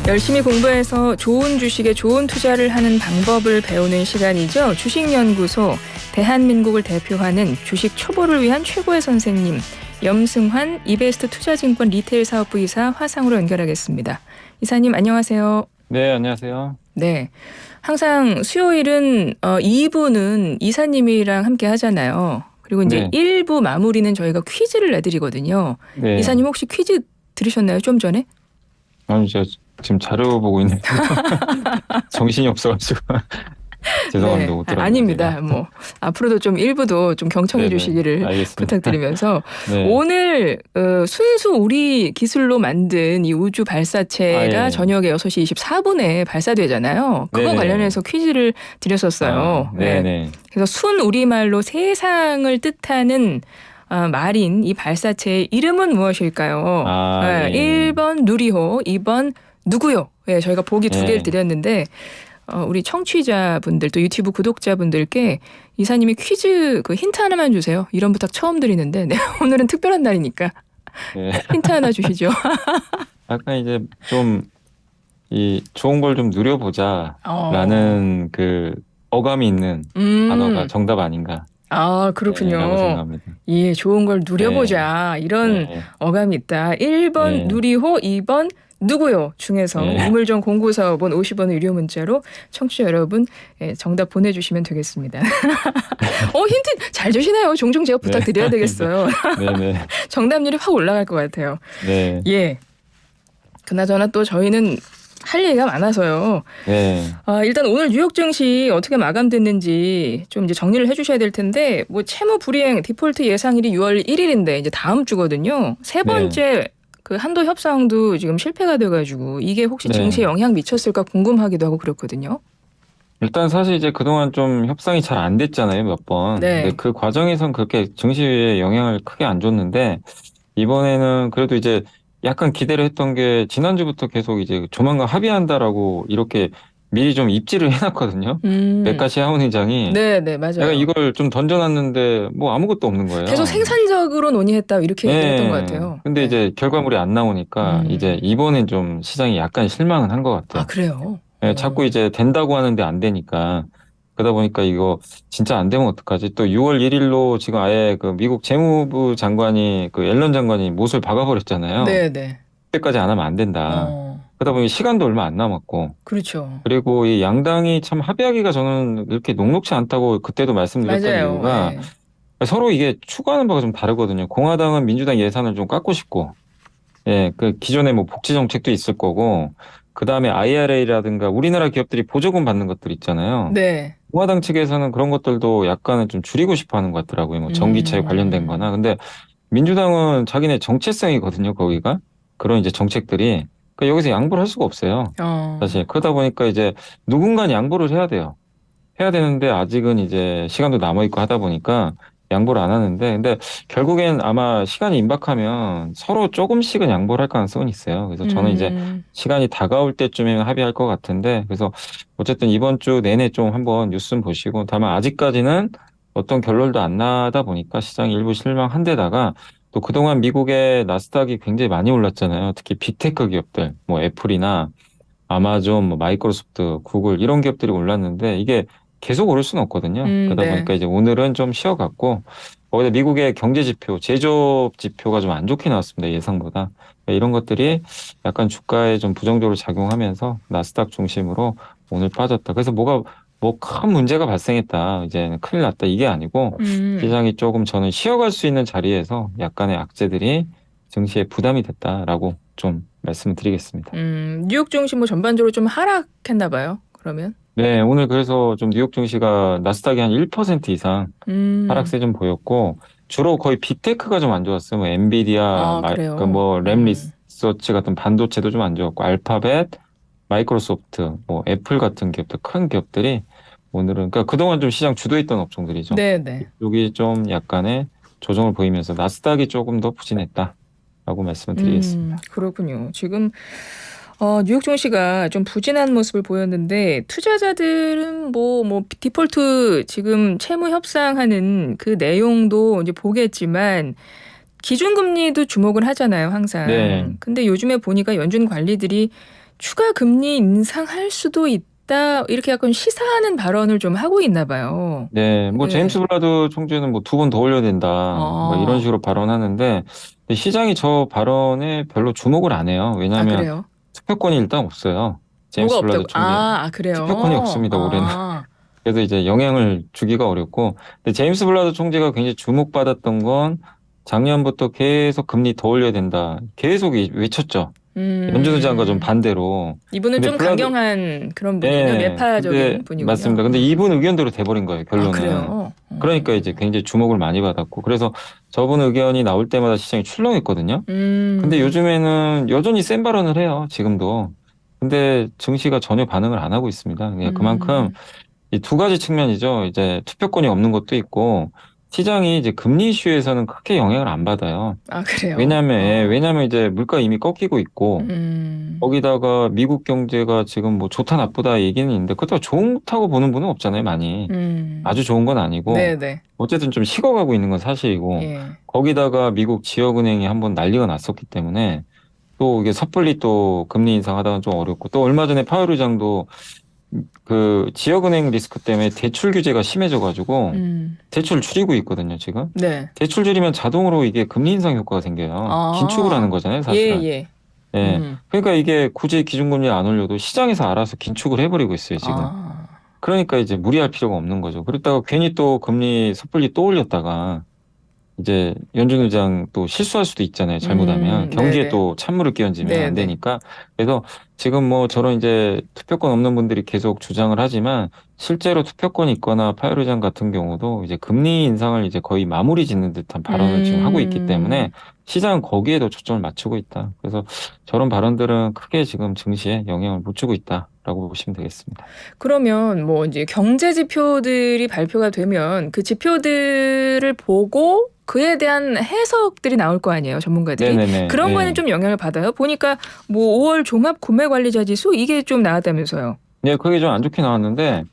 열심히 공부해서 좋은 주식에 좋은 투자를 하는 방법을 배우는 시간이죠. 주식연구소, 대한민국을 대표하는 주식 초보를 위한 최고의 선생님 염승환 이베스트 투자증권 리테일 사업부 이사 화상으로 연결하겠습니다. 이사님 안녕하세요. 네, 안녕하세요. 네, 항상 수요일은 2부는 이사님이랑 함께 하잖아요. 그리고 이제 네. 1부 마무리는 저희가 퀴즈를 내드리거든요. 네. 이사님 혹시 퀴즈 들으셨나요? 좀 전에? 아니, 제가 지금 자료 보고 있는데 정신이 없어가지고 죄송합니다. 못 들었네요. 아닙니다. 제가. 뭐 앞으로도 좀 일부도 좀 경청해 네네, 주시기를 알겠습니다. 부탁드리면서 네. 오늘 순수 우리 기술로 만든 이 우주 발사체가 예. 저녁에 6시 24분에 발사되잖아요. 그거 네네. 관련해서 퀴즈를 드렸었어요. 네네. 그래서 순 우리말로 세상을 뜻하는 말인 이 발사체의 이름은 무엇일까요? 예. 1번 누리호, 2번 누구요? 예, 저희가 보기 두 개를 드렸는데 우리 청취자분들 또 유튜브 구독자분들께 이사님이 퀴즈 그 힌트 하나만 주세요. 이런 부탁 처음 드리는데 네, 오늘은 특별한 날이니까 네. 힌트 하나 주시죠. 약간 이제 좀 이 좋은 걸 좀 누려보자라는 그 어감이 있는 단어가 정답 아닌가. 아, 그렇군요. 라고 생각합니다. 예, 좋은 걸 누려보자. 이런 네. 어감이 있다. 1번 네. 누리호, 2번 누구요? 중에서 네. 우물정 0945번 50원의 유료 문자로 청취자 여러분 정답 보내주시면 되겠습니다. 힌트 잘 주시네요. 종종 제가 부탁드려야 되겠어요. 네네. 정답률이 확 올라갈 것 같아요. 네. 예. 그나저나 또 저희는 할 얘기가 많아서요. 네. 일단 오늘 뉴욕 증시 어떻게 마감됐는지 좀 이제 정리를 해주셔야 될 텐데 뭐 채무 불이행 디폴트 예상일이 6월 1일인데 이제 다음 주거든요. 세 번째 그 한도 협상도 지금 실패가 돼가지고 이게 혹시 네. 증시에 영향 미쳤을까 궁금하기도 하고 그렇거든요. 일단 사실 이제 그동안 좀 협상이 잘 안 됐잖아요, 몇 번. 네. 근데 그 과정에선 그렇게 증시에 영향을 크게 안 줬는데 이번에는 그래도 이제 약간 기대를 했던 게 지난주부터 계속 이제 조만간 합의한다라고 이렇게 미리 좀 입지를 해놨거든요. 메카시 하원의장이 네, 맞아요. 약간 이걸 좀 던져놨는데 뭐 아무것도 없는 거예요. 계속 생산적으로 논의했다 이렇게 얘기했던 것 같아요. 근데 네. 이제 결과물이 안 나오니까 이제 이번엔 좀 시장이 약간 실망은 한 것 같아요. 아, 그래요? 네, 자꾸 이제 된다고 하는데 안 되니까 그러다 보니까 이거 진짜 안 되면 어떡하지? 또 6월 1일로 지금 아예 그 미국 재무부 장관이 그 앨런 장관이 못을 박아버렸잖아요. 네. 그때까지 안 하면 안 된다. 그러다 보니 시간도 얼마 안 남았고 그렇죠. 그리고 이 양당이 참 합의하기가 저는 이렇게 녹록치 않다고 그때도 말씀드렸던 맞아요. 이유가 서로 이게 추구하는 바가 좀 다르거든요. 공화당은 민주당 예산을 좀 깎고 싶고, 그 기존에 뭐 복지 정책도 있을 거고, 그 다음에 IRA라든가 우리나라 기업들이 보조금 받는 것들 있잖아요. 네. 공화당 측에서는 그런 것들도 약간은 좀 줄이고 싶어 하는 것 같더라고요. 뭐 전기차에 관련된 거나. 근데 민주당은 자기네 정체성이거든요, 거기가. 그런 이제 정책들이. 그러니까 여기서 양보를 할 수가 없어요. 사실. 그러다 보니까 이제 누군가는 양보를 해야 돼요. 해야 되는데 아직은 이제 시간도 남아있고 하다 보니까 양보를 안 하는데, 근데 결국엔 아마 시간이 임박하면 서로 조금씩은 양보를 할 가능성은 있어요. 그래서 저는 이제 시간이 다가올 때쯤이면 합의할 것 같은데, 그래서 어쨌든 이번 주 내내 좀 한번 뉴스 좀 보시고, 다만 아직까지는 어떤 결론도 안 나다 보니까 시장이 일부 실망한 데다가 또 그동안 미국의 나스닥이 굉장히 많이 올랐잖아요. 특히 빅테크 기업들, 뭐 애플이나 아마존, 뭐 마이크로소프트, 구글 이런 기업들이 올랐는데 이게 계속 오를 수는 없거든요. 그러다 보니까 이제 오늘은 좀 쉬어갔고 거기다 미국의 경제 지표, 제조업 지표가 좀 안 좋게 나왔습니다. 예상보다. 이런 것들이 약간 주가에 좀 부정적으로 작용하면서 나스닥 중심으로 오늘 빠졌다. 그래서 뭐가 뭐 큰 문제가 발생했다. 이제 큰일 났다. 이게 아니고 시장이 조금 저는 쉬어갈 수 있는 자리에서 약간의 악재들이 증시에 부담이 됐다라고 좀 말씀을 드리겠습니다. 뉴욕 증시 뭐 전반적으로 좀 하락했나 봐요. 그러면? 네, 오늘 그래서 좀 뉴욕 증시가 나스닥이 한 1% 이상 하락세 좀 보였고 주로 거의 빅테크가 좀 안 좋았어요. 뭐 엔비디아, 그래요? 뭐 램리서치 같은 반도체도 좀 안 좋았고 알파벳, 마이크로소프트, 뭐 애플 같은 기업들 큰 기업들이 오늘은 그러니까 그동안 좀 시장 주도했던 업종들이죠. 네. 여기 좀 약간의 조정을 보이면서 나스닥이 조금 더 부진했다라고 말씀을 드리겠습니다. 그렇군요. 지금 뉴욕 증시가 좀 부진한 모습을 보였는데 투자자들은 뭐 디폴트 지금 채무 협상하는 그 내용도 이제 보겠지만 기준금리도 주목을 하잖아요, 항상. 네. 근데 요즘에 보니까 연준 관리들이 추가 금리 인상할 수도 있다 이렇게 약간 시사하는 발언을 좀 하고 있나 봐요. 네, 뭐 네. 제임스 블라드 총재는 뭐 2번 더 올려야 된다, 뭐 이런 아, 식으로 발언하는데 근데 시장이 저 발언에 별로 주목을 안 해요. 아 왜냐하면 그래요? 투표권이 일단 없어요. 뭐가 제임스 블라드 없다고? 총재 아 투표권이 그래요? 없습니다, 올해는. 아, 그래서 이제 영향을 주기가 어렵고, 근데 제임스 블라드 총재가 굉장히 주목받았던 건 작년부터 계속 금리 더 올려야 된다, 계속 외쳤죠. 연준 의장과 좀 음, 반대로. 이분은 근데 좀 블라드, 강경한 그런 분이군요. 예, 근데 매파적인 분이군요. 맞습니다. 근데 이분 의견대로 돼버린 거예요, 아 결론은. 그래요? 그러니까 이제 굉장히 주목을 많이 받았고, 그래서 저분 의견이 나올 때마다 시장이 출렁했거든요. 근데 음, 요즘에는 여전히 센 발언을 해요, 지금도. 근데 증시가 전혀 반응을 안 하고 있습니다. 예, 그만큼 음, 이 두 가지 측면이죠. 이제 투표권이 없는 것도 있고, 시장이 이제 금리 이슈에서는 크게 영향을 안 받아요. 아 그래요? 왜냐면 이제 물가 이미 꺾이고 있고, 음, 거기다가 미국 경제가 지금 뭐 좋다 나쁘다 얘기는 있는데, 그렇다고 좋다고 보는 분은 없잖아요, 많이. 아주 좋은 건 아니고, 네네, 어쨌든 좀 식어가고 있는 건 사실이고, 예, 거기다가 미국 지역은행이 한번 난리가 났었기 때문에, 또 이게 섣불리 또 금리 인상하다가 좀 어렵고, 또 얼마 전에 파월 의장도 그 지역은행 리스크 때문에 대출 규제가 심해져가지고 음, 대출 줄이고 있거든요, 지금. 네, 대출 줄이면 자동으로 이게 금리 인상 효과가 생겨요. 긴축을 하는 아, 거잖아요, 예, 사실은. 예, 예. 그러니까 이게 굳이 기준금리 안 올려도 시장에서 알아서 긴축을 해버리고 있어요, 지금. 아, 그러니까 이제 무리할 필요가 없는 거죠. 그랬다가 괜히 또 금리 섣불리 또 올렸다가 이제 연준 의장 또 실수할 수도 있잖아요. 잘못하면 경기에 네네, 또 찬물을 끼얹으면 안 네네, 되니까. 그래서 지금 뭐 저런 이제 투표권 없는 분들이 계속 주장을 하지만 실제로 투표권이 있거나 파월 의장 같은 경우도 이제 금리 인상을 이제 거의 마무리 짓는 듯한 발언을 지금 하고 있기 때문에 음, 시장은 거기에도 초점을 맞추고 있다. 그래서 저런 발언들은 크게 지금 증시에 영향을 못 주고 있다라고 보시면 되겠습니다. 그러면 뭐 이제 경제 지표들이 발표가 되면 그 지표들을 보고 그에 대한 해석들이 나올 거 아니에요, 전문가들이. 네네네. 그런 거에는 예. 좀 영향을 받아요. 보니까 뭐 5월 종합 구매 관리자 지수 이게 좀 나왔다면서요. 네, 그게 좀 안 좋게 나왔는데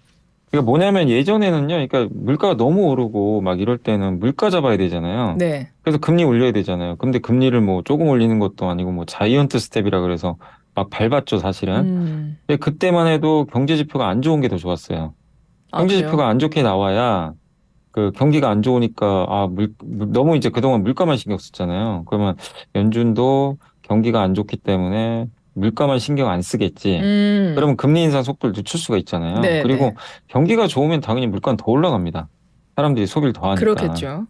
이게 뭐냐면 예전에는요, 그러니까 물가가 너무 오르고 막 이럴 때는 물가 잡아야 되잖아요. 네. 그래서 금리 올려야 되잖아요. 근데 금리를 뭐 조금 올리는 것도 아니고 뭐 자이언트 스텝이라 그래서 막 밟았죠, 사실은. 음. 근데 그때만 해도 경제 지표가 안 좋은 게 더 좋았어요. 아, 경제 그래요? 지표가 안 좋게 나와야 그 경기가 안 좋으니까 너무 이제 그동안 물가만 신경 썼잖아요. 그러면 연준도 경기가 안 좋기 때문에 물가만 신경 안 쓰겠지. 음. 그러면 금리 인상 속도를 늦출 수가 있잖아요. 네, 그리고 네. 경기가 좋으면 당연히 물가는 더 올라갑니다. 사람들이 소비를 더 하니까. 그렇겠죠.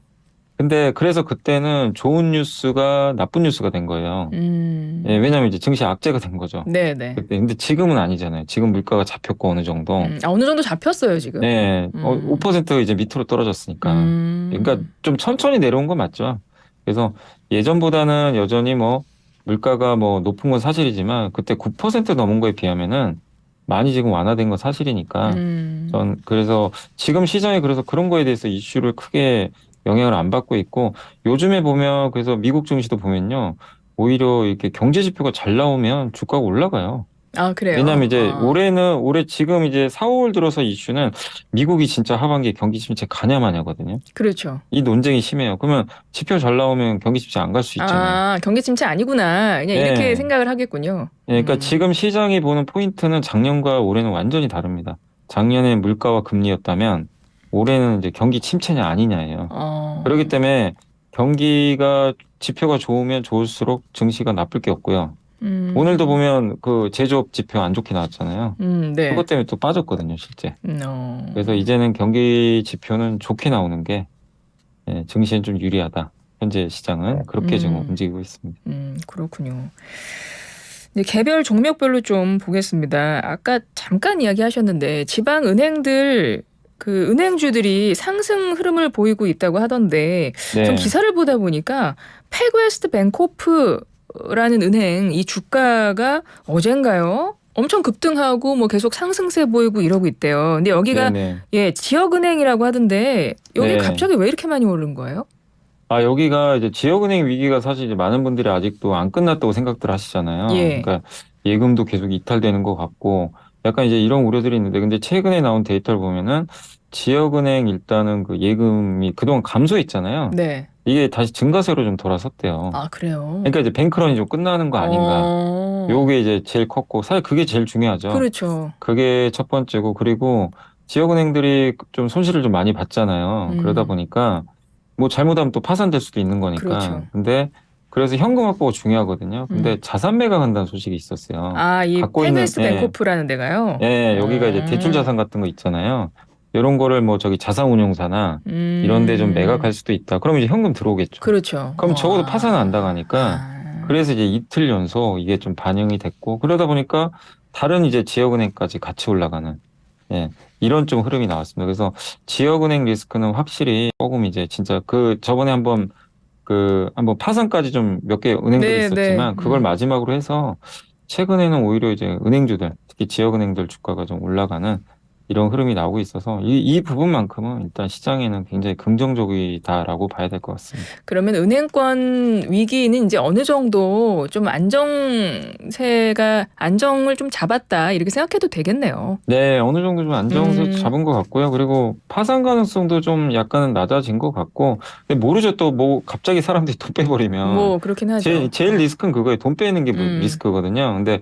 근데 그래서 그때는 좋은 뉴스가 나쁜 뉴스가 된 거예요. 예, 음. 왜냐하면 이제 증시 악재가 된 거죠. 네, 네. 그때. 근데 지금은 아니잖아요. 지금 물가가 잡혔고 어느 정도. 아, 어느 정도 잡혔어요, 지금. 네, 음. 5% 이제 밑으로 떨어졌으니까. 그러니까 음. 좀 천천히 내려온 건 맞죠. 그래서 예전보다는 여전히 뭐 물가가 뭐 높은 건 사실이지만 그때 9% 넘은 거에 비하면은 많이 지금 완화된 건 사실이니까 음. 전 그래서 지금 시장이 그래서 그런 거에 대해서 이슈를 크게 영향을 안 받고 있고 요즘에 보면 그래서 미국 증시도 보면요. 오히려 이렇게 경제 지표가 잘 나오면 주가가 올라가요. 아, 그래요? 왜냐하면 이제 아. 올해 지금 이제 4, 5월 들어서 이슈는 미국이 진짜 하반기에 경기 침체 가냐 마냐거든요. 그렇죠. 이 논쟁이 심해요. 그러면 지표 잘 나오면 경기 침체 안 갈 수 있잖아요. 아, 경기 침체 아니구나. 그냥 이렇게 예. 생각을 하겠군요. 예, 그러니까 지금 시장이 보는 포인트는 작년과 올해는 완전히 다릅니다. 작년에 물가와 금리였다면 올해는 이제 경기 침체냐 아니냐예요. 어. 그렇기 때문에 경기가 지표가 좋으면 좋을수록 증시가 나쁠 게 없고요. 오늘도 음. 보면 그 제조업 지표 안 좋게 나왔잖아요. 네. 그것 때문에 또 빠졌거든요, 실제. 그래서 어. 이제는 경기 지표는 좋게 나오는 게 증시엔 좀 유리하다. 현재 시장은 그렇게 지금 음. 움직이고 있습니다. 그렇군요. 이제 개별 종목별로 좀 보겠습니다. 아까 잠깐 이야기하셨는데 지방 은행들 그 은행주들이 상승 흐름을 보이고 있다고 하던데 좀 네, 기사를 보다 보니까 패그웨스트 뱅코프라는 은행 이 주가가 어젠가요? 엄청 급등하고 뭐 계속 상승세 보이고 이러고 있대요. 근데 네, 여기가 네, 예, 지역은행이라고 하던데 여기 네. 갑자기 왜 이렇게 많이 오른 거예요? 아, 여기가 이제 지역은행 위기가 사실 이제 많은 분들이 아직도 안 끝났다고 생각들 하시잖아요. 예. 그러니까 예금도 계속 이탈되는 것 같고 약간 이제 이런 우려들이 있는데 근데 최근에 나온 데이터를 보면은 지역은행 일단은 그 예금이 그동안 감소했잖아요. 네. 이게 다시 증가세로 좀 돌아섰대요. 아, 그래요? 그러니까 이제 뱅크런이 좀 끝나는 거 아닌가. 어, 요게 이제 제일 컸고, 사실 그게 제일 중요하죠. 그렇죠. 그게 첫 번째고, 그리고 지역은행들이 좀 손실을 좀 많이 봤잖아요. 그러다 음, 보니까 뭐 잘못하면 또 파산될 수도 있는 거니까. 그렇죠. 근데 그래서 현금 확보가 중요하거든요. 근데 음. 자산 매각한다는 소식이 있었어요. 아, 이 갖고 있는, 페베스 예, 뱅코프라는 데가요? 예, 여기가 이제 대출 자산 같은 거 있잖아요. 이런 거를 뭐 저기 자산운용사나 이런 데 좀 매각할 음, 수도 있다. 그럼 이제 현금 들어오겠죠. 그렇죠. 그럼 적어도 파산은 안 당하니까. 아, 그래서 이제 이틀 연속 이게 좀 반영이 됐고, 그러다 보니까 다른 이제 지역은행까지 같이 올라가는, 예, 이런 좀 흐름이 나왔습니다. 그래서 지역은행 리스크는 확실히 조금 이제 진짜 그 저번에 한번 파산까지 좀 몇 개 은행들이 네, 네. 있었지만 그걸 마지막으로 해서 최근에는 오히려 이제 은행주들, 특히 지역은행들 주가가 좀 올라가는 이런 흐름이 나오고 있어서 이 부분만큼은 일단 시장에는 굉장히 긍정적이다라고 봐야 될 것 같습니다. 그러면 은행권 위기는 이제 어느 정도 좀 안정을 좀 잡았다 이렇게 생각해도 되겠네요. 네, 어느 정도 좀 안정세 음, 잡은 것 같고요. 그리고 파산 가능성도 좀 약간은 낮아진 것 같고, 근데 모르죠. 또 뭐 갑자기 사람들이 돈 빼버리면 뭐 그렇긴 하죠. 제일 리스크는 그거예요. 돈 빼는 게 음, 리스크거든요. 근데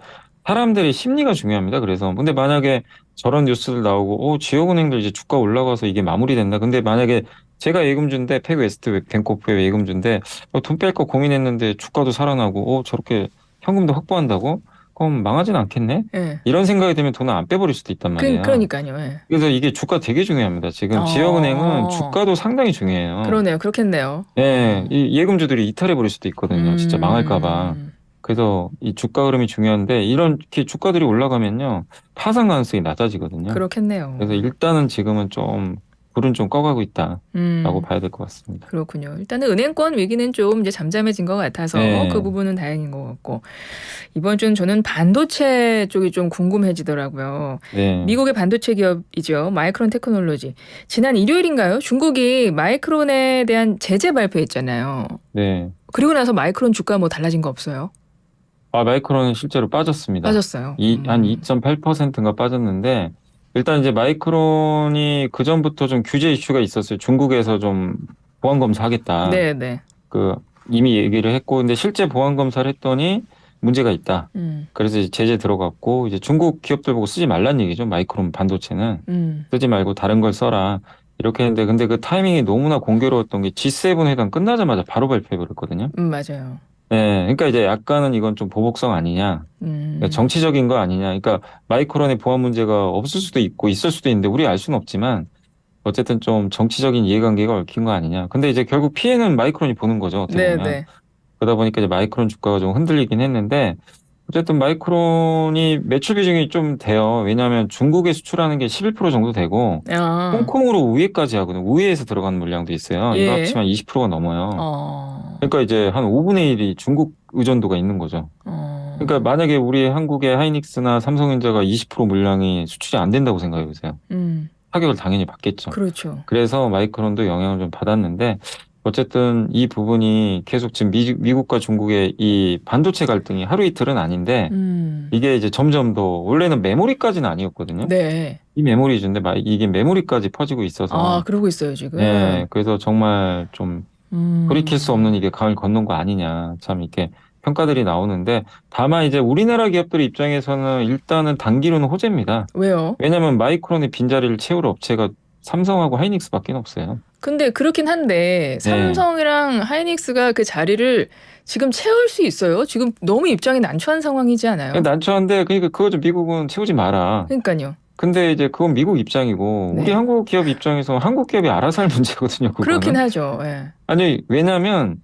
사람들의 심리가 중요합니다. 그래서 근데 만약에 저런 뉴스들 나오고, 지역은행들 이제 주가 올라가서 이게 마무리된다. 근데 만약에 제가 예금주인데 팩웨스트 뱅코프의 예금주인데 돈 뺄 거 고민했는데 주가도 살아나고, 저렇게 현금도 확보한다고? 그럼 망하진 않겠네? 예. 이런 생각이 들면 돈을 안 빼버릴 수도 있단 말이에요. 그러니까요. 예. 그래서 이게 주가 되게 중요합니다. 지금 지역은행은 어, 주가도 상당히 중요해요. 그러네요. 그렇겠네요. 예, 이 예금주들이 이탈해 버릴 수도 있거든요. 진짜 망할까 봐. 음, 그래서 이 주가 흐름이 중요한데 이렇게 주가들이 올라가면요. 파산 가능성이 낮아지거든요. 그래서 그렇겠네요. 일단은 지금은 좀 불은 좀 꺼가고 있다라고 음. 봐야 될 것 같습니다. 그렇군요. 일단은 은행권 위기는 좀 이제 잠잠해진 것 같아서 그 네, 부분은 다행인 것 같고 이번 주는 저는 반도체 쪽이 좀 궁금해지더라고요. 네, 미국의 반도체 기업이죠. 마이크론 테크놀로지. 지난 일요일인가요? 중국이 마이크론에 대한 제재 발표했잖아요. 네. 그리고 나서 마이크론 주가 뭐 달라진 거 없어요? 마이크론은 실제로 빠졌습니다. 빠졌어요. 한 2.8%인가 빠졌는데, 일단 이제 마이크론이 그전부터 좀 규제 이슈가 있었어요. 중국에서 좀 보안 검사하겠다. 네, 네. 그 이미 얘기를 했고, 근데 실제 보안 검사를 했더니 문제가 있다. 음, 그래서 이제 제재 들어갔고, 이제 중국 기업들 보고 쓰지 말란 얘기죠. 마이크론 반도체는. 음. 쓰지 말고 다른 걸 써라. 이렇게 했는데, 근데 그 타이밍이 너무나 공교로웠던 게 G7 회담 끝나자마자 바로 발표해버렸거든요. 맞아요. 네, 그러니까 이제 약간은 이건 좀 보복성 아니냐. 그러니까 음, 정치적인 거 아니냐. 그러니까 마이크론의 보안 문제가 없을 수도 있고 있을 수도 있는데 우리 알 수는 없지만 어쨌든 좀 정치적인 이해관계가 얽힌 거 아니냐. 근데 이제 결국 피해는 마이크론이 보는 거죠. 어떻게 네, 보면. 네. 그러다 보니까 이제 마이크론 주가가 좀 흔들리긴 했는데 어쨌든 마이크론이 매출 비중이 좀 돼요. 왜냐하면 중국에 수출하는 게 11% 정도 되고 아, 홍콩으로 우회까지 하거든요. 우회에서 들어가는 물량도 있어요. 이거 예. 합치면 20%가 넘어요. 어, 그러니까 이제 한 5분의 1이 중국 의존도가 있는 거죠. 그러니까 어, 만약에 우리 한국의 하이닉스나 삼성전자가 20% 물량이 수출이 안 된다고 생각해 보세요. 음, 타격을 당연히 받겠죠. 그렇죠. 그래서 마이크론도 영향을 좀 받았는데 어쨌든 이 부분이 계속 지금 미국과 중국의 이 반도체 갈등이 하루 이틀은 아닌데 음, 이게 이제 점점 더 원래는 메모리까지는 아니었거든요. 네. 이 메모리주인데 이게 메모리까지 퍼지고 아, 있어서 그러고 있어요, 지금. 예, 그래서 정말 좀 돌이킬 수 없는 음, 이게 강을 건넌 거 아니냐. 참 이렇게 평가들이 나오는데 다만 이제 우리나라 기업들 입장에서는 일단은 단기로는 호재입니다. 왜요? 왜냐하면 마이크론의 빈자리를 채울 업체가 삼성하고 하이닉스밖에 없어요. 근데 그렇긴 한데, 네. 삼성이랑 하이닉스가 그 자리를 지금 채울 수 있어요? 지금 너무 입장이 난처한 상황이지 않아요? 난처한데 그러니까 그거 좀 미국은 채우지 마라. 그러니까요. 근데 이제 그건 미국 입장이고 우리 네. 한국 기업 입장에서 한국 기업이 알아서 할 문제거든요. 그렇긴 그거는. 하죠. 예. 아니 왜냐하면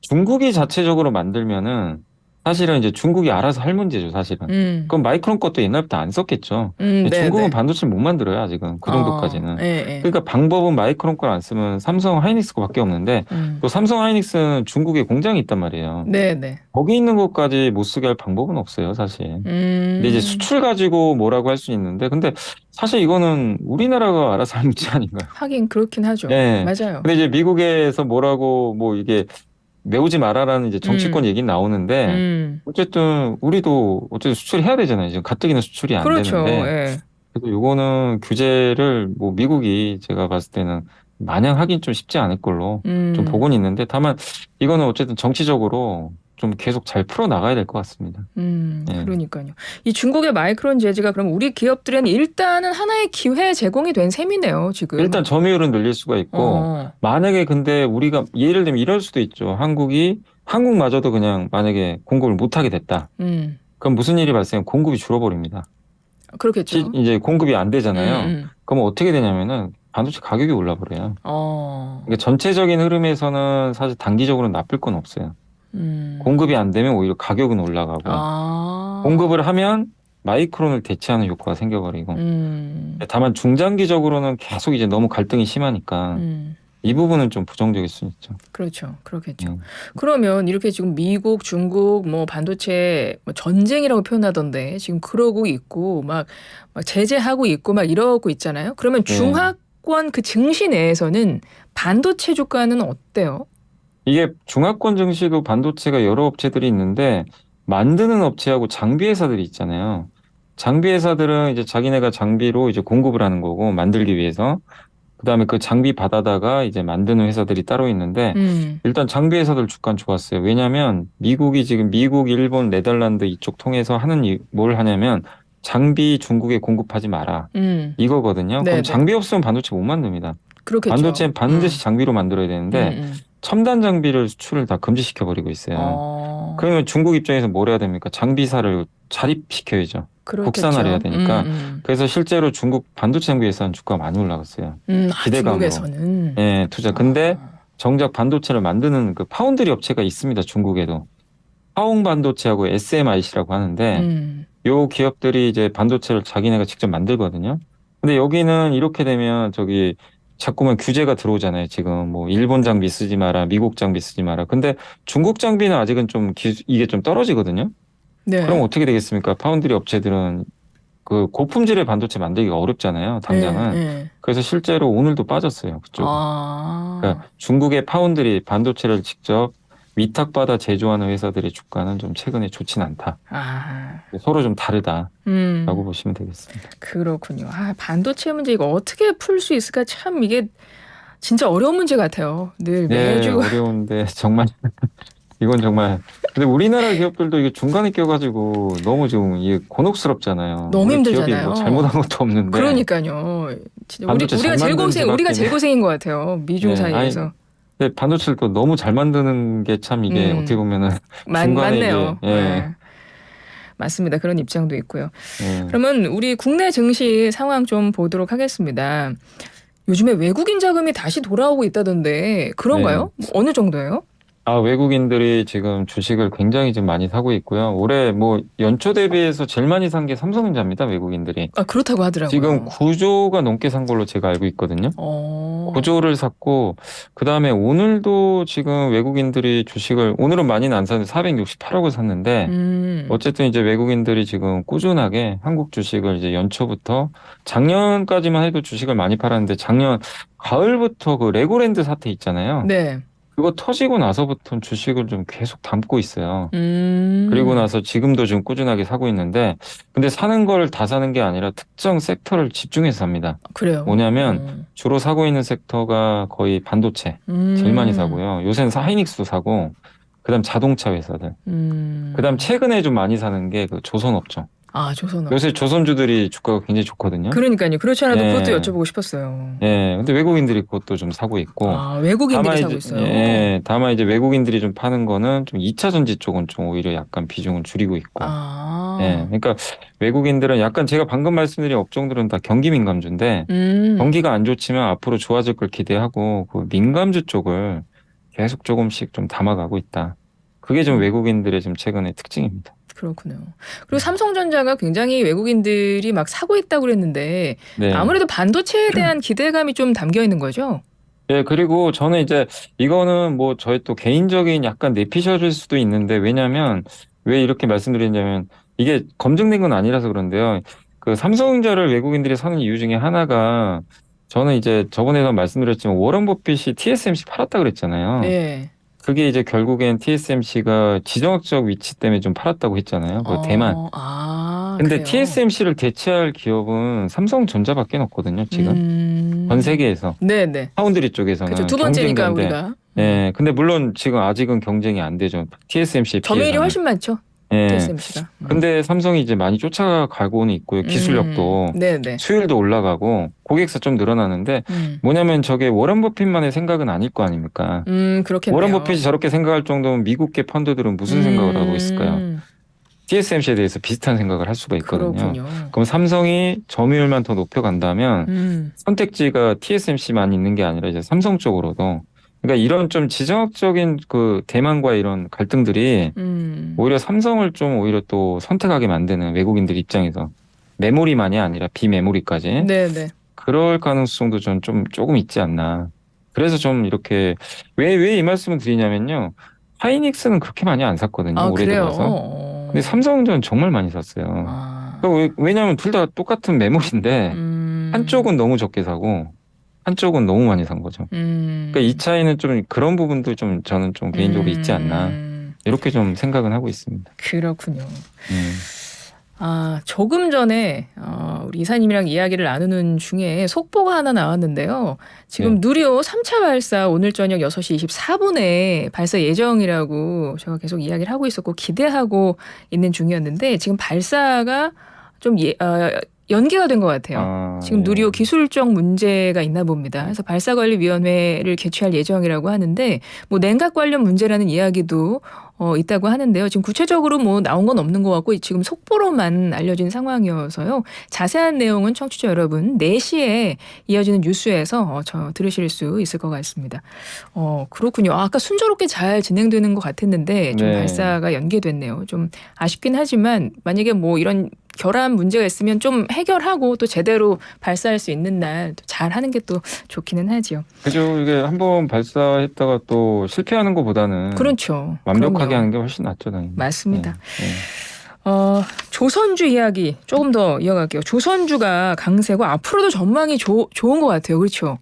중국이 자체적으로 만들면은 사실은 이제 중국이 알아서 할 문제죠, 사실은. 음, 그럼 마이크론 것도 옛날부터 안 썼겠죠. 중국은 네네. 반도체를 못 만들어요, 아직은. 그 정도까지는. 예, 예. 그러니까 방법은 마이크론 걸 안 쓰면 삼성 하이닉스 거밖에 없는데 음, 또 삼성 하이닉스는 중국에 공장이 있단 말이에요. 네네. 거기 있는 것까지 못 쓰게 할 방법은 없어요, 사실. 근데 이제 음, 수출 가지고 뭐라고 할 수 있는데 근데 사실 이거는 우리나라가 알아서 할 문제 아닌가요? 하긴 그렇긴 하죠. 예. 맞아요. 근데 이제 미국에서 뭐라고 뭐 이게 메우지 마라라는 이제 정치권 음, 얘기는 나오는데 음. 어쨌든 우리도 어쨌든 수출해야 되잖아요. 지금 가뜩이나 수출이 안 그렇죠. 되는데 예. 그래서 요거는 규제를 뭐 미국이 제가 봤을 때는 마냥 하긴 좀 쉽지 않을 걸로 좀 보고는 있는데, 다만 이거는 어쨌든 정치적으로 좀 계속 잘 풀어 나가야 될 것 같습니다. 예. 그러니까요. 이 중국의 마이크론 제재가 그럼 우리 기업들은 일단은 하나의 기회 제공이 된 셈이네요, 지금. 일단 점유율은 늘릴 수가 있고, 만약에 근데 우리가 예를 들면 이럴 수도 있죠. 한국마저도 그냥 만약에 공급을 못하게 됐다. 그럼 무슨 일이 발생하면 공급이 줄어버립니다. 그렇겠죠. 이제 공급이 안 되잖아요. 음. 그러면 어떻게 되냐면은 반도체 가격이 올라버려요. 그러니까 전체적인 흐름에서는 사실 단기적으로 나쁠 건 없어요. 공급이 안 되면 오히려 가격은 올라가고, 공급을 하면 마이크론을 대체하는 효과가 생겨버리고, 다만 중장기적으로는 계속 이제 너무 갈등이 심하니까 이 부분은 좀 부정적일 수 있죠. 그렇죠. 그렇겠죠. 그러면 이렇게 지금 미국, 중국 뭐 반도체 뭐 전쟁이라고 표현하던데 지금 그러고 있고 막 제재하고 있고 막 이러고 있잖아요. 그러면 중화권 그 증시 내에서는 반도체 주가는 어때요? 이게 중화권 증시도 반도체가 여러 업체들이 있는데, 만드는 업체하고 장비 회사들이 있잖아요. 장비 회사들은 이제 자기네가 장비로 이제 공급을 하는 거고, 만들기 위해서. 그다음에 그 장비 받아다가 이제 만드는 회사들이 따로 있는데, 일단 장비 회사들 주가는 좋았어요. 왜냐면 지금 미국, 일본, 네덜란드 이쪽 통해서 뭘 하냐면 장비 중국에 공급하지 마라. 이거거든요. 그럼 장비 없으면 반도체 못 만듭니다. 그렇겠죠. 반도체는 반드시 장비로 만들어야 되는데 첨단 장비를 수출을 다 금지시켜 버리고 있어요. 그러면 중국 입장에서 뭘 해야 됩니까? 장비사를 자립시켜야죠. 국산화를 해야 되니까. 그래서 실제로 중국 반도체 장비 회사는 주가가 많이 올라갔어요. 기대감으로. 중국에서는. 예, 투자. 근데 정작 반도체를 만드는 그 파운드리 업체가 있습니다. 중국에도. 화홍 반도체하고 SMIC라고 하는데, 요 기업들이 이제 반도체를 자기네가 직접 만들거든요. 근데 여기는 이렇게 되면 자꾸만 규제가 들어오잖아요. 지금 뭐 일본 장비 쓰지 마라, 미국 장비 쓰지 마라. 근데 중국 장비는 아직은 이게 좀 떨어지거든요. 네. 그럼 어떻게 되겠습니까? 파운드리 업체들은 그 고품질의 반도체 만들기가 어렵잖아요. 당장은. 그래서 실제로 오늘도 빠졌어요. 그쪽. 그러니까 중국의 파운드리 반도체를 직접 위탁받아 제조하는 회사들의 주가는 좀 최근에 좋진 않다. 서로 좀 다르다라고 보시면 되겠습니다. 그렇군요. 반도체 문제 이거 어떻게 풀 수 있을까? 참 이게 진짜 어려운 문제 같아요. 늘 매주. 어려운데 정말 이건 정말. 근데 우리나라 기업들도 이게 중간에 껴가지고 너무 좀 이게 곤혹스럽잖아요. 너무 힘들잖아요. 기업이 뭐 잘못한 것도 없는데. 그러니까요. 진짜 반도체 우리가 제일 고생인 것 같아요. 미중 사이에서. 근데 반도체를 또 너무 잘 만드는 게 참 이게 어떻게 보면은 맞네요. 네. 맞습니다. 그런 입장도 있고요. 그러면 우리 국내 증시 상황 좀 보도록 하겠습니다. 요즘에 외국인 자금이 다시 돌아오고 있다던데 그런가요? 어느 정도예요? 외국인들이 지금 주식을 굉장히 좀 많이 사고 있고요. 올해 뭐 연초 대비해서 제일 많이 산 게 삼성전자입니다. 외국인들이. 그렇다고 하더라고요. 지금 9조가 넘게 산 걸로 제가 알고 있거든요. 9조를 샀고, 그다음에 오늘도 지금 외국인들이 주식을, 오늘은 많이는 안 샀는데 468억을 샀는데, 어쨌든 이제 외국인들이 지금 꾸준하게 한국 주식을 이제 연초부터, 작년까지만 해도 주식을 많이 팔았는데, 작년 가을부터 그 레고랜드 사태 있잖아요. 네. 그거 터지고 나서부터는 주식을 좀 계속 담고 있어요. 그리고 나서 지금도 좀 꾸준하게 사고 있는데, 근데 사는 걸 다 사는 게 아니라 특정 섹터를 집중해서 삽니다. 그래요. 뭐냐면 주로 사고 있는 섹터가 거의 반도체 제일 많이 사고요. 요새는 하이닉스도 사고, 그다음 자동차 회사들. 그다음 최근에 좀 많이 사는 게 그 조선업종. 조선업. 요새 조선주들이 주가가 굉장히 좋거든요. 그러니까요. 그렇지 않아도 그것도 여쭤보고 싶었어요. 근데 외국인들이 그것도 좀 사고 있고. 외국인들이 사고 있어요. 다만 이제 외국인들이 좀 파는 거는 좀 2차 전지 쪽은 좀 오히려 약간 비중을 줄이고 있고. 그러니까 외국인들은 약간 제가 방금 말씀드린 업종들은 다 경기 민감주인데, 경기가 안 좋지만 앞으로 좋아질 걸 기대하고 그 민감주 쪽을 계속 조금씩 좀 담아가고 있다. 그게 좀 외국인들의 좀 최근의 특징입니다. 그렇군요. 그리고 삼성전자가 굉장히 외국인들이 막 사고 있다고 그랬는데 아무래도 반도체에 대한 기대감이 좀 담겨 있는 거죠? 그리고 저는 이제 이거는 뭐 저의 또 개인적인 약간 내피셜일 수도 있는데, 왜냐면 왜 이렇게 말씀드리냐면 이게 검증된 건 아니라서 그런데요. 그 삼성전자를 외국인들이 사는 이유 중에 하나가, 저는 이제 저번에도 말씀드렸지만 워런 버핏이 TSMC 팔았다 그랬잖아요. 그게 이제 결국엔 TSMC가 지정학적 위치 때문에 좀 팔았다고 했잖아요. 그 대만. 근데 그래요. TSMC를 대체할 기업은 삼성전자밖에 없거든요, 지금. 전 세계에서. 네네. 파운드리 쪽에서는 그렇죠. 두 번째니까 경쟁자인데, 우리가. 예, 근데 물론 지금 아직은 경쟁이 안 되죠. TSMC에 점유율이 비해서는. 훨씬 많죠. 예. TSMC가. 근데 삼성이 이제 많이 쫓아가고는 있고요. 기술력도 네네. 수율도 올라가고 고객사 좀 늘어나는데 뭐냐면 저게 워런 버핏만의 생각은 아닐 거 아닙니까? 그렇겠네요. 워런 버핏이 저렇게 생각할 정도면 미국계 펀드들은 무슨 생각을 하고 있을까요? TSMC에 대해서 비슷한 생각을 할 수가 있거든요. 그렇군요. 그럼 삼성이 점유율만 더 높여간다면 선택지가 TSMC만 있는 게 아니라 이제 삼성 쪽으로도 그러니까 이런 좀 지정학적인 그 대만과 이런 갈등들이 오히려 삼성을 좀 오히려 또 선택하게 만드는 외국인들 입장에서 메모리만이 아니라 비메모리까지 네네. 그럴 가능성도 전 좀 조금 있지 않나. 그래서 좀 이렇게 왜 이 말씀을 드리냐면요. 하이닉스는 그렇게 많이 안 샀거든요. 아, 올해 그래요? 들어서. 근데 삼성전자는 정말 많이 샀어요. 아. 왜냐하면 둘 다 똑같은 메모리인데 한쪽은 너무 적게 사고 한쪽은 너무 많이 산 거죠. 그러니까 이 차이는 좀 그런 부분도 좀 저는 좀 개인적으로 있지 않나 이렇게 좀 생각은 하고 있습니다. 그렇군요. 조금 전에 우리 이사님이랑 이야기를 나누는 중에 속보가 하나 나왔는데요. 지금 네. 누리호 3차 발사 오늘 저녁 6시 24분에 발사 예정이라고 제가 계속 이야기를 하고 있었고 기대하고 있는 중이었는데 지금 발사가 좀 연기가 된 것 같아요. 지금 예. 누리호 기술적 문제가 있나 봅니다. 그래서 발사관리위원회를 개최할 예정이라고 하는데 뭐 냉각 관련 문제라는 이야기도 있다고 하는데요. 지금 구체적으로 뭐 나온 건 없는 것 같고 지금 속보로만 알려진 상황이어서요. 자세한 내용은 청취자 여러분 4시에 이어지는 뉴스에서 들으실 수 있을 것 같습니다. 그렇군요. 아까 순조롭게 잘 진행되는 것 같았는데 좀 네. 발사가 연기됐네요. 좀 아쉽긴 하지만 만약에 뭐 이런 결함 문제가 있으면 좀 해결하고 또 제대로 발사할 수 있는 날 잘 하는 게 또 좋기는 하지요. 그죠. 이게 한번 발사했다가 또 실패하는 것보다는 그렇죠. 완벽하게 그럼요. 하는 게 훨씬 낫죠, 당연히. 맞습니다. 예, 조선주 이야기 조금 더 이어갈게요. 조선주가 강세고 앞으로도 전망이 좋은 것 같아요. 그렇죠?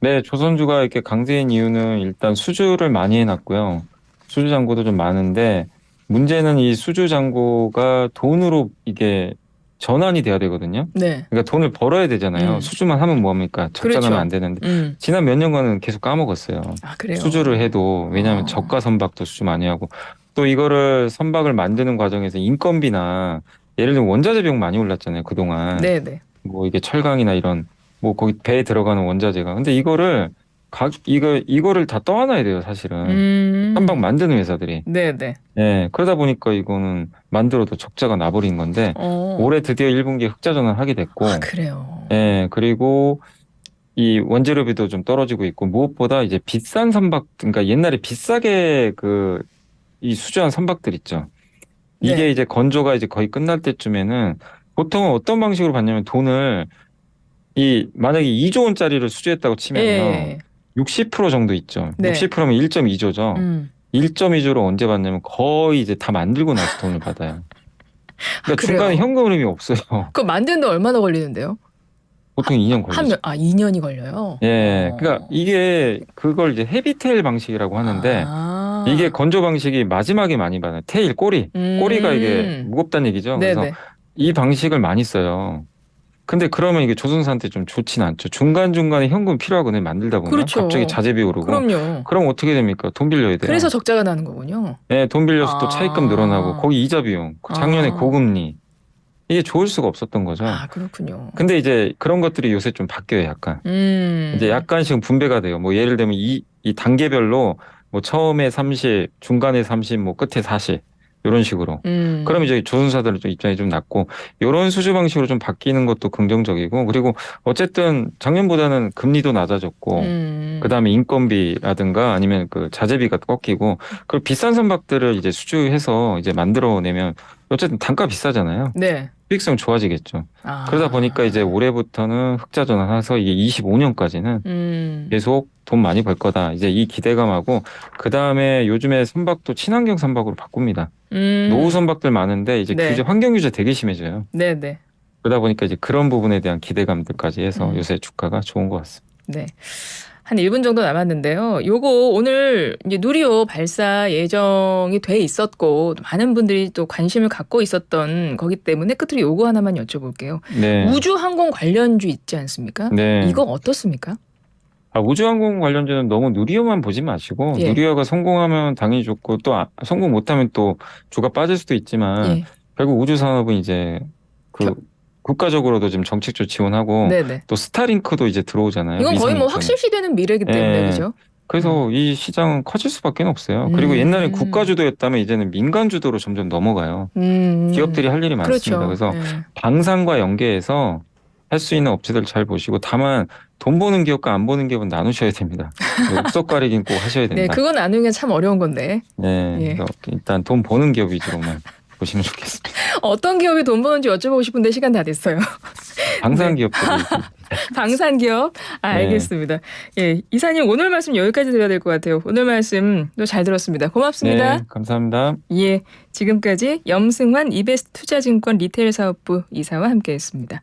네, 조선주가 이렇게 강세인 이유는 일단 수주를 많이 해놨고요. 수주 잔고도 좀 많은데 문제는 이 수주 잔고가 돈으로 이게 전환이 돼야 되거든요. 네. 그러니까 돈을 벌어야 되잖아요. 수주만 하면 뭐합니까? 적자나면 그렇죠. 안 되는데 지난 몇 년간은 계속 까먹었어요. 아, 그래요? 수주를 해도 왜냐하면 저가 선박도 수주 많이 하고 또 이거를 선박을 만드는 과정에서 인건비나 예를 들면 원자재 비용 많이 올랐잖아요. 그동안. 네네. 뭐 이게 철강이나 이런 뭐 거기 배에 들어가는 원자재가 근데 이거를 다 떠안아야 돼요. 사실은 선박 만드는 회사들이. 네네. 예, 그러다 보니까 이거는 만들어도 적자가 나버린 건데 올해 드디어 1분기에 흑자 전환하게 됐고 아, 그래요. 예, 그리고 이 원재료비도 좀 떨어지고 있고 무엇보다 이제 비싼 선박 그러니까 옛날에 비싸게 이 수주한 선박들 있죠. 이게 네. 이제 건조가 이제 거의 끝날 때쯤에는 보통은 어떤 방식으로 받냐면 돈을 만약에 2조 원짜리를 수주했다고 치면요. 예. 60% 정도 있죠. 네. 60%면 1.2조죠. 1.2조를 언제 받냐면 거의 이제 다 만들고 나서 돈을 받아요. 그러니까 중간에 그래요? 현금 흐름이 없어요. 그거 만드는데 얼마나 걸리는데요? 보통 2년 걸리죠. 2년이 걸려요? 예, 그러니까 이게 그걸 이제 헤비테일 방식이라고 하는데 이게 건조 방식이 마지막에 많이 받아요. 테일, 꼬리가 이게 무겁다는 얘기죠. 그래서 네네. 이 방식을 많이 써요. 근데 그러면 이게 조선사한테 좀 좋지는 않죠. 중간중간에 현금 필요하거든요. 만들다 보면 그렇죠. 갑자기 자재비 오르고 그럼요. 그럼 어떻게 됩니까? 돈 빌려야 돼요. 그래서 적자가 나는 거군요. 네, 돈 빌려서 또 차입금 늘어나고 거기 이자 비용, 작년에 고금리 이게 좋을 수가 없었던 거죠. 아, 그렇군요. 근데 이제 그런 것들이 요새 좀 바뀌어요, 약간. 이제 약간씩 분배가 돼요. 뭐 예를 들면 이 단계별로 뭐 처음에 30, 중간에 30, 뭐 끝에 40 이런 식으로. 그럼 이제 조선사들은 좀 입장이 좀 낮고 이런 수주 방식으로 좀 바뀌는 것도 긍정적이고 그리고 어쨌든 작년보다는 금리도 낮아졌고 그다음에 인건비라든가 아니면 그 자재비가 꺾이고 그리고 비싼 선박들을 이제 수주해서 이제 만들어내면 어쨌든 단가 비싸잖아요. 네. 수익성 좋아지겠죠. 그러다 보니까 이제 올해부터는 흑자 전환해서 이게 25년까지는 계속 돈 많이 벌 거다. 이제 이 기대감하고 그 다음에 요즘에 선박도 친환경 선박으로 바꿉니다. 노후 선박들 많은데 이제 네. 규제 환경 규제 되게 심해져요. 네네. 그러다 보니까 이제 그런 부분에 대한 기대감들까지 해서 요새 주가가 좋은 것 같습니다. 네. 한 1분 정도 남았는데요. 요거 오늘 이제 누리호 발사 예정이 돼 있었고 많은 분들이 또 관심을 갖고 있었던 거기 때문에 끝으로 요거 하나만 여쭤볼게요. 네. 우주항공 관련주 있지 않습니까? 네. 이거 어떻습니까? 우주항공 관련주는 너무 누리호만 보지 마시고 예. 누리호가 성공하면 당연히 좋고 또 성공 못하면 또 주가 빠질 수도 있지만 예. 결국 우주 산업은 이제 국가적으로도 지금 정책적 지원하고 네네. 또 스타링크도 이제 들어오잖아요. 이건 거의 뭐 위성부터는. 확실시되는 미래이기 때문에 예. 그죠? 그래서 이 시장은 커질 수밖에 없어요. 그리고 옛날에 국가 주도였다면 이제는 민간 주도로 점점 넘어가요. 기업들이 할 일이 많습니다. 그렇죠. 그래서 예. 방산과 연계해서 할 수 있는 업체들 잘 보시고 다만 돈 보는 기업과 안 보는 기업은 나누셔야 됩니다. 옥석 가리기는 꼭 하셔야 된다. 네, 그건 나누기가 참 어려운 건데. 네, 예. 그래서 일단 돈 버는 기업 위주로만 보시면 좋겠습니다. 어떤 기업이 돈 버는지 여쭤보고 싶은데 시간 다 됐어요. 방산 네. 기업들이 방산 기업? 알겠습니다. 예, 이사님 오늘 말씀 여기까지 드려야 될 것 같아요. 오늘 말씀 또 잘 들었습니다. 고맙습니다. 네, 감사합니다. 예, 지금까지 염승환 이베스트 투자증권 리테일 사업부 이사와 함께했습니다.